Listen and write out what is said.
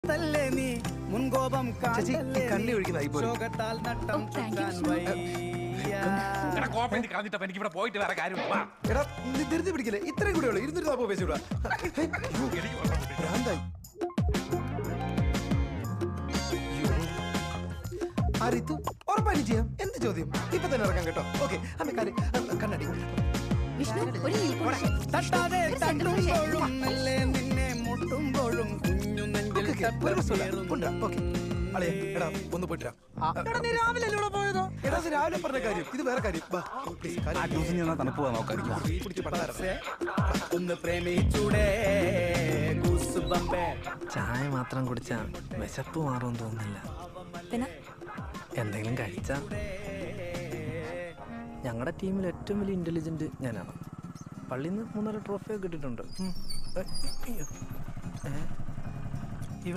നീ മുൻകോപം കണ്ണി ഒഴിക്കുന്ന എനിക്ക് പോയിട്ട് വേറെ കാര്യം എടാ നീ ധൃതി പിടിക്കില്ലേ ഇത്രയും കൂടെ ഉള്ളൂ 240 പൈസ കൂടെ അറിത്തു ഉറപ്പായിട്ട് ചെയ്യാം എന്ത് ചോദ്യം ഇപ്പൊ തന്നെ ഇറക്കാം കേട്ടോ ഓക്കെ കണ്ണടി നിന്നെ മുട്ടുമ്പോഴും കുഞ്ഞു എടാ ഒന്ന് പോയിട്ട് രാവിലെ പറഞ്ഞ കാര്യം ഇത് വേറെ കാര്യം തണുപ്പ് നോക്കാം ഒന്ന് പ്രേമിച്ചൂടെ ചായ മാത്രം കുടിച്ചാ വിശപ്പ് മാറുമെന്ന് തോന്നുന്നില്ല. പിന്നെ എന്തെങ്കിലും കഴിച്ചാ. ഞങ്ങളുടെ ടീമിൽ ഏറ്റവും വലിയ ഇന്റലിജന്റ് ഞാനാണ്. പള്ളിയിൽ നിന്ന് 3 ട്രോഫിയൊക്കെ കിട്ടിയിട്ടുണ്ട്.